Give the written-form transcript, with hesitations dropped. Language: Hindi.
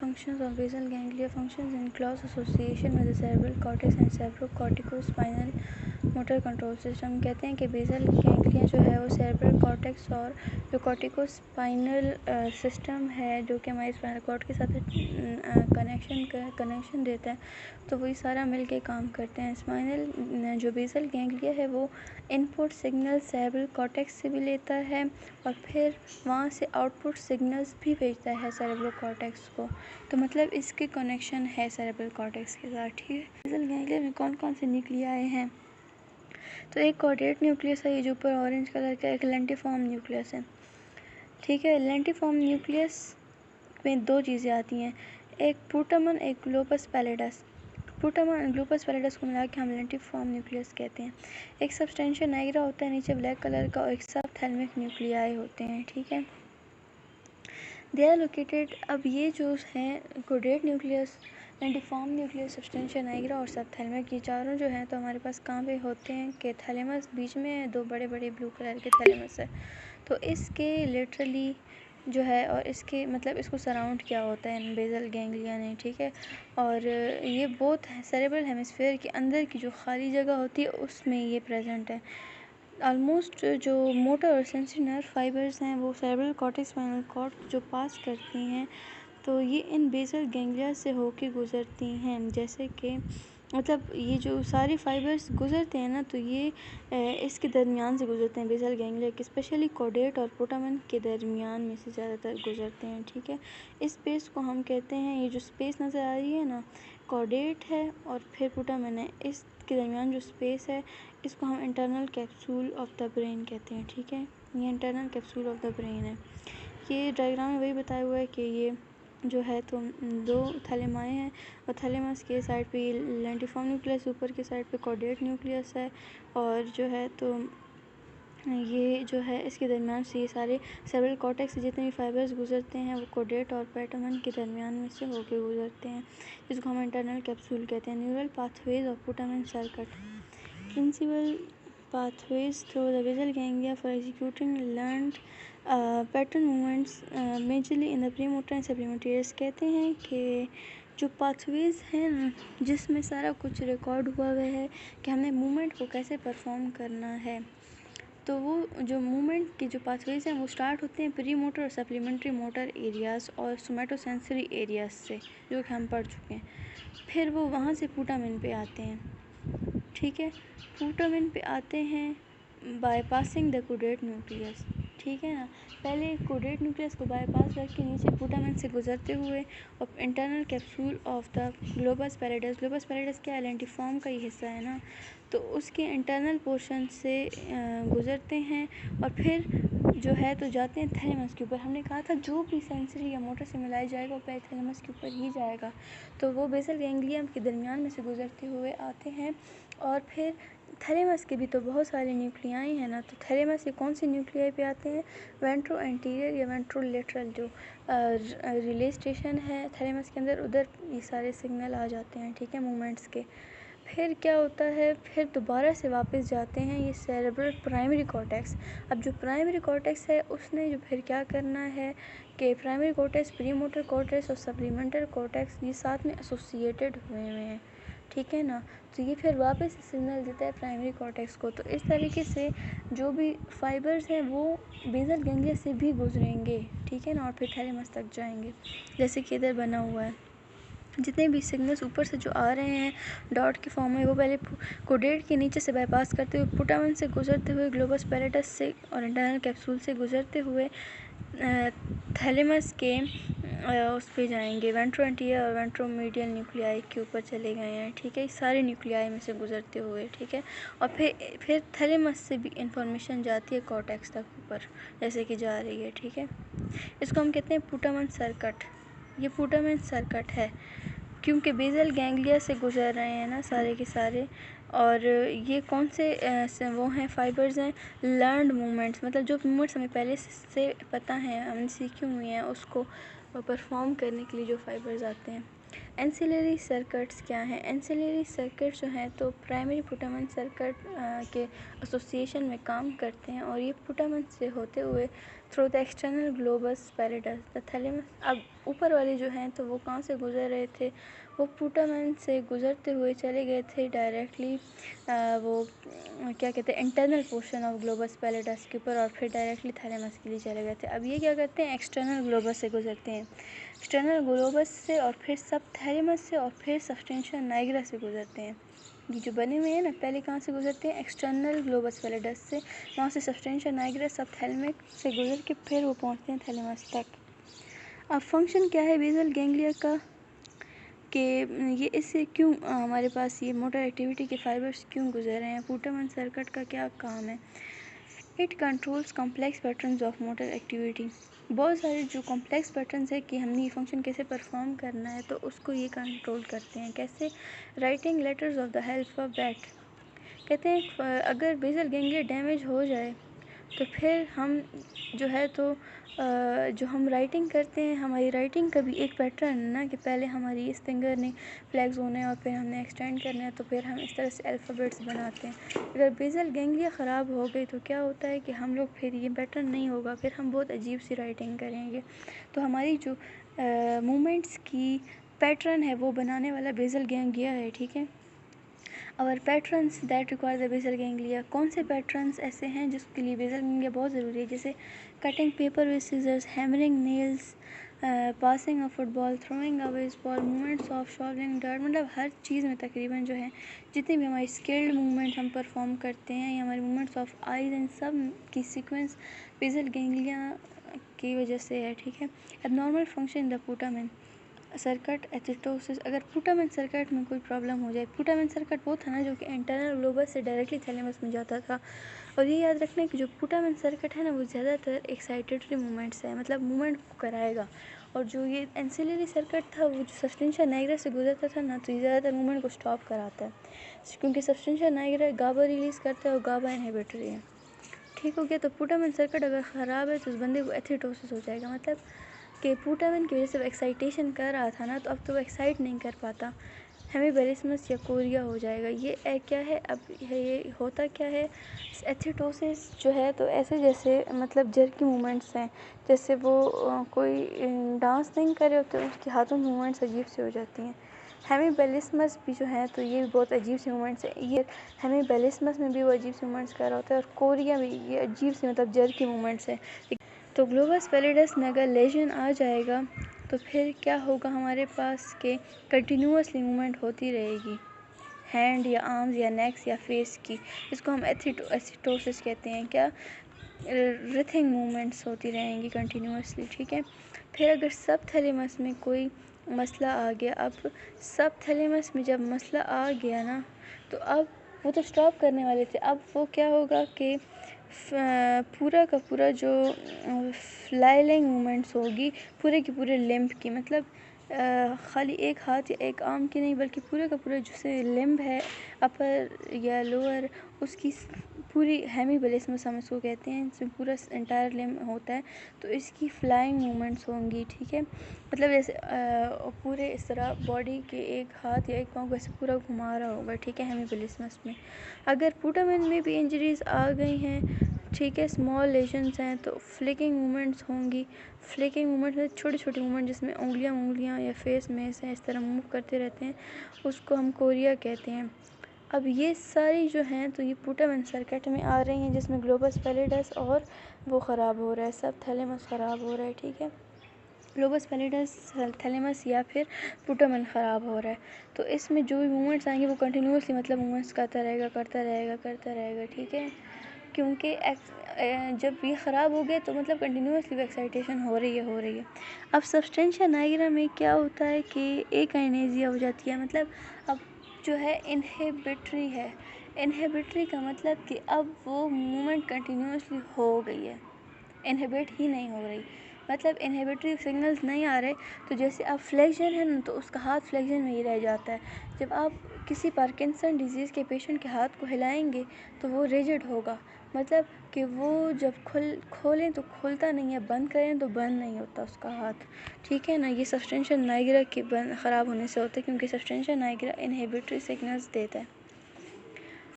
functions of basal ganglia functions in close association with the cerebral cortex and cerebrocorticospinal motor control system. कहते हैं कि बेसल गैंग्लिया जो है वो सेरेब्रल कॉर्टेक्स और जो कॉर्टिकोस्पाइनल सिस्टम है जो कि हमारे स्पाइनल कॉर्ड के साथ कनेक्शन देता है, तो वही सारा मिल के काम करते हैं। स्पाइनल जो बेसल गैंग्लिया है वो इनपुट सिग्नल सेरेब्रल कॉर्टेक्स से भी लेता है और फिर वहाँ से आउटपुट सिग्नल्स भी भेजता है सेरेब्रल कॉर्टेक्स को। तो मतलब इसके कनेक्शन है सेरेब्रल कॉर्टेक्स के साथ, ठीक है। बेसल गैंग्लिया में कौन कौन से न्यूक्लियाई हैं? तो एक कॉर्डेट न्यूक्लियस है, ये जो ऊपर ऑरेंज कलर का, एक लेंटिफॉर्म न्यूक्लियस है, ठीक है। लेंटिफॉर्म न्यूक्लियस में दो चीज़ें आती हैं, एक पुटामन, एक ग्लोबस पैलिडस। पुटामन ग्लोबस पैलिडस को मिला के हम लेंटिफॉर्म न्यूक्लियस कहते हैं। एक सब्सटेंशिया नाइग्रा होता है नीचे ब्लैक कलर का और एक सब थैलेमिक न्यूक्लियाई होते हैं, ठीक है। दे आर लोकेटेड, अब ये जो हैं caudate nucleus, lentiform nucleus, substantia nigra और सब थैलेमिक, ये चारों जो हैं तो हमारे पास कहाँ पे होते हैं कि थैलेमस, बीच में दो बड़े बड़े ब्लू कलर के थैलेमस है। तो इसके लिटरली जो है और इसके मतलब इसको सराउंड किया होता है बेसल गैंग्लिया ने, ठीक है। और ये बोथ सेरेब्रल हेमिस्फीयर के अंदर की जो खाली जगह होती है उसमें ये प्रेजेंट है। ऑलमोस्ट जो मोटर और सेंसरी नर्व फाइबर्स हैं वो सेरेब्रल कॉर्टेक्स स्पाइनल कॉर्ड जो पास करती हैं, तो ये इन बेसल गैंग्लिया से होके गुजरती हैं। जैसे कि मतलब ये जो सारी फाइबर्स गुजरते हैं ना, तो ये इसके दरमियान से गुजरते हैं बेसल गैंग्लिया के, स्पेशली कॉर्डेट और पुटामन के दरमियान में से ज़्यादातर गुजरते हैं, ठीक है। इस स्पेस को हम कहते हैं, ये जो स्पेस नज़र आ रही है ना, कॉर्डेट है और फिर पुटामन है, इसके दरमियान जो स्पेस है इसको हम internal capsule of the brain कहते हैं, ठीक है। ये internal capsule of the brain है। ये डायग्राम में वही बताया हुआ है कि ये जो है तो दो थैलेमाए हैं और थैलेमस के साइड पे ये लेंटिफॉर्म न्यूक्लियस, ऊपर के साइड पे कॉर्डेट न्यूक्लियस है और जो है तो ये जो है इसके दरमियान से ये सारे सेरेब्रल कॉर्टेक्स से जितने भी फाइबर्स गुजरते हैं वो कॉर्डेट और पुटामन के दरमियान में से होके गुजरते हैं, जिसको हम इंटरनल कैप्सूल कहते हैं। Neural pathways of putamen circuit, principal pathways through the basal ganglia for executing learned pattern movements majorly in the premotor and supplementary areas। कहते हैं कि जो पाथवेज हैं ना जिसमें सारा कुछ रिकॉर्ड हुआ हुआ है कि हमने मूवमेंट को कैसे परफॉर्म करना है, तो वो जो मूवमेंट की जो पाथवेज हैं वो स्टार्ट होते हैं प्री मोटर और सप्लीमेंट्री मोटर एरियाज़ और सोमैटोसेंसरी एरियाज़ से, जो कि हम पढ़ चुके हैं। फिर वो वहाँ से पुटामन पे आते हैं, ठीक है। पुटामन पे आते हैं बाईपासिंग द कॉर्डेट न्यूक्लियस, ठीक है ना। पहले कॉर्डेट न्यूक्लियस को बाईपास करके नीचे पुटामन से गुजरते हुए और internal capsule of the globus pallidus, globus pallidus क्या लेंटिफॉर्म का ही हिस्सा है ना, तो उसके इंटरनल पोर्शन से गुजरते हैं और फिर जो है तो जाते हैं थैलेमस के ऊपर। हमने कहा था जो भी सेंसरी या मोटर से मिलाया जाएगा वो पहले थैलेमस के ऊपर ही जाएगा, तो वो बेसल गैंग्लिया के दरमियान में से गुजरते हुए आते हैं। और फिर थैलेमस के भी तो बहुत सारे न्यूक्लियाई हैं ना, तो थैलेमस के कौन से न्यूक्लियाई पे आते हैं? वेंट्रो एंटीरियर या वेंट्रो लेटरल जो रिले स्टेशन है थैलेमस के अंदर, उधर ये सारे सिग्नल आ जाते हैं, ठीक है, मूवमेंट्स के। फिर क्या होता है, फिर दोबारा से वापस जाते हैं ये सेरेब्रल प्राइमरी कॉर्टेक्स। अब जो प्राइमरी कॉर्टेक्स है उसने जो फिर क्या करना है कि primary cortex, pre motor cortex और सप्लीमेंटरी कॉर्टेक्स ये साथ में एसोसिएटेड हुए हैं, ठीक है ना। तो ये फिर वापस सिग्नल देता है प्राइमरी कॉर्टेक्स को। तो इस तरीके से जो भी फाइबर्स हैं वो बेसल गैंग्लिया से भी गुजरेंगे, ठीक है ना, और फिर थैलेमस तक जाएंगे, जैसे कि इधर बना हुआ है। जितने भी सिग्नल्स ऊपर से जो आ रहे हैं डॉट के फॉर्म में वो पहले कॉर्डेट के नीचे से बाईपास करते हुए पुटामन से गुजरते हुए ग्लोबस पैलिडस से और इंटरनल कैप्सूल से गुजरते हुए थैलेमस के उस पे जाएंगे, वेंट्रोएंटियर और वेंट्रोमीडियल न्यूक्लियाई के ऊपर चले गए हैं, ठीक है, सारे न्यूक्लियाई में से गुजरते हुए, ठीक है। और फिर थैलेमस से भी इंफॉर्मेशन जाती है कॉर्टेक्स तक ऊपर जैसे कि जा रही है, ठीक है। इसको हम कहते हैं पुटामन सर्किट। ये पुटामन सर्किट है क्योंकि बेसल गैंग्लिया से गुजर रहे हैं ना सारे के सारे। और ये कौन से वो हैं फाइबर्स हैं, लर्नड मूवमेंट्स, मतलब जो मूवमेंट्स हमें पहले से पता हैं, हमने सीखी हुई हैं, उसको परफॉर्म करने के लिए जो फाइबर्स आते हैं। एंसिलरी सर्किट्स क्या हैं? एंसिलरी सर्किट जो हैं तो प्राइमरी पुटामेंट सर्किट के एसोसिएशन में काम करते हैं और ये पुटामेंट से होते हुए through the external globus pallidus the thalamus. अब ऊपर वाले जो हैं तो वो कहाँ से गुजर रहे थे? वो पुटामेंट से गुजरते हुए चले गए थे डायरेक्टली वो क्या कहते हैं internal portion of globus pallidus के ऊपर और फिर डायरेक्टली थैलेमस के लिए चले गए थे। अब ये क्या करते हैं? एक्सटर्नल ग्लोबस से गुजरते हैं, एक्सटर्नल ग्लोबस से और फिर सब थैलेमस से और फिर सब्सटेंशिया नाइग्रा से गुजरते हैं। ये जो बने हुए हैं ना, पहले कहाँ से गुजरते हैं? एक्सटर्नल ग्लोबस पैलिडस से, वहाँ से सब्सटेंशिया नाइग्रा सब थैलेमिक से गुजर के फिर वो पहुँचते हैं थैलेमस तक। अब फंक्शन क्या है बेसल गैंग्लिया का कि ये इससे क्यों हमारे पास ये मोटर एक्टिविटी के फाइबर्स क्यों गुजर रहे हैं? पुटामेंट सर्किट का क्या काम है? It controls complex patterns of motor activity. बहुत सारे जो कॉम्प्लेक्स पैटर्न्स है कि हमने ये फंक्शन कैसे परफॉर्म करना है तो उसको ये कंट्रोल करते हैं। कैसे? Writing letters of the alphabet. कहते हैं अगर बेसल गैंग्लिया डैमेज हो जाए तो फिर हम जो है तो जो हम राइटिंग करते हैं, हमारी राइटिंग का भी एक पैटर्न है ना कि पहले हमारी इस फिंगर ने फ्लैग्स होने और फिर हमने एक्सटेंड करना है, तो फिर हम इस तरह से अल्फ़ाबेट्स बनाते हैं। अगर बेसल गैंग्लिया ख़राब हो गई तो क्या होता है कि हम लोग फिर ये पैटर्न नहीं होगा, फिर हम बहुत अजीब सी राइटिंग करेंगे। तो हमारी जो मूवमेंट्स की पैटर्न है वो बनाने वाला बेसल गैंग्लिया है, ठीक है। और patterns that require the basal ganglia, कौन से पैटर्न्स ऐसे हैं जिसके लिए बेसल गैंग्लिया बहुत ज़रूरी है? जैसे cutting paper with scissors, hammering nails, passing a football, throwing a baseball, movements of shovelling dirt. मतलब हर चीज़ में तकरीबन जो है जितनी भी हमारी स्किल्ड मूवमेंट हम परफॉर्म करते हैं या हमारे मूवमेंट्स ऑफ आइज इन सब की सीक्वेंस बेसल गैंग्लिया की वजह से है, ठीक है। Abnormal function in the putamen circuit athetosis. अगर पुटामेंट सर्किट में कोई प्रॉब्लम हो जाए, पुटामेंट सर्किट वो था ना जो कि इंटरनल ग्लोबस से डायरेक्टली थैलेमस में जाता था। और ये याद रखना कि जो पुटामेंट सर्किट है ना वो ज़्यादातर एक्साइटेटरी मूवमेंट्स है, मतलब मूवमेंट को कराएगा। और जो ये एंसिलरी सर्किट था वो जो सब्सटेंशिया नाइग्रा से गुजरता था ना, तो ये ज़्यादातर मूवमेंट को स्टॉप कराता है, क्योंकि सब्सटेंशिया नाइग्रा गाबा रिलीज़ करता है और गाबा इनहिबिटरी है। ठीक हो गया। तो पुटामेंट सर्किट अगर ख़राब है तो उस बंदे को एथिटोसिस हो जाएगा, मतलब कि पुटामेंट की वजह से वो एक्साइटेशन कर रहा था ना, तो अब तो वो एक्साइट नहीं कर पाता, हेमीबेलिस्मस या कोरिया हो जाएगा। ये क्या है? अब ये होता क्या है? एथिटोसिस जो है तो ऐसे जैसे मतलब जर्की मूवमेंट्स हैं, जैसे वो कोई डांस नहीं कर रहे होते, उसके हाथों में मूवमेंट्स अजीब से हो जाती हैं। हेमीबेलिस्मस भी जो है तो ये भी बहुत अजीब सी मूवमेंट्स है। ये हेमीबेलिस्मस में भी वो अजीब सी मूवमेंट्स कर रहा होता है और कोरिया भी ये अजीब सी मतलब जर्की मूवमेंट्स है। तो ग्लोबस पैलिडस में अगर लेजन आ जाएगा तो फिर क्या होगा हमारे पास के कंटिन्यूसली मूवमेंट होती रहेगी हैंड या आर्म्स या नेक्स या फेस की। इसको हम एथिटोसिस कहते हैं। क्या? रिथिंग मूवमेंट्स होती रहेंगी कंटिन्यूसली, ठीक है। फिर अगर सब थैलेमस में कोई मसला आ गया, अब सब थैलेमस में जब मसला आ गया ना तो अब वो तो स्टॉप करने वाले थे, अब वो क्या होगा कि पूरा का पूरा जो फ्लाइलिंग मूवमेंट्स होगी पूरे के पूरे लिम्ब की, मतलब खाली एक हाथ या एक आर्म की नहीं बल्कि पूरे का पूरा जैसे लिम्ब है अपर या लोअर, उसकी पूरी हेमीबेलिस्मस हम इसको कहते हैं, इसमें पूरा एंटायर लिम्ब होता है, तो इसकी फ्लाइंग मूवमेंट्स होंगी, ठीक है। मतलब जैसे पूरे इस तरह बॉडी के एक हाथ या एक पाँव वैसे पूरा घुमा रहा होगा, ठीक है, हेमीबेलिस्मस में। अगर पुटामेंट में भी इंजरीज आ गई हैं, ठीक है, स्मॉल लेजन्स हैं, तो फ्लिकिंग मूवमेंट्स होंगी। फ्लिकिंग मूवमेंट्स में छोटी छोटी मूवमेंट जिसमें उंगलियां या फेस में से इस तरह मूव करते रहते हैं, उसको हम कोरिया कहते हैं। अब ये सारी जो हैं तो ये पुटामेंट सर्किट में आ रही हैं जिसमें ग्लोबस पैलिडस और वो ख़राब हो रहा है, सब थैलेमस ख़राब हो रहा है, ठीक है, ग्लोबस पैलिडस थैलेमस या फिर पुटामेंट ख़राब हो रहा है। तो इसमें जो भी मूवमेंट्स आएंगे वो कंटिन्यूसली मतलब मूवमेंट्स करता रहेगा, ठीक है, क्योंकि जब ये ख़राब हो गया तो मतलब कंटिन्यूसली एक्साइटेशन हो रही है। अब सब्सटेंशिया नाइग्रा में क्या होता है कि एक काइनेसिया हो जाती है, मतलब अब जो है इनहिबिटरी है। इनहिबिटरी का मतलब कि अब वो मूवमेंट कंटिन्यूसली हो गई है, इनहिबिट ही नहीं हो रही, मतलब इनहिबिटरी सिग्नल्स नहीं आ रहे। तो जैसे अब फ्लेक्शन है ना, तो उसका हाथ फ्लेक्शन में ही रह जाता है। जब आप किसी पार्किंसन डिजीज़ के पेशेंट के हाथ को हिलाएंगे तो वो रिजिड होगा, मतलब कि वो जब खोलें तो खुलता नहीं है, बंद करें तो बंद नहीं होता उसका हाथ। ठीक है ना, ये सब्सटेंशियल नाइग्रा के ख़राब होने से होता है, क्योंकि सब्सटेंशियल नाइग्रा इनहिबिटरी सिग्नल्स देता है।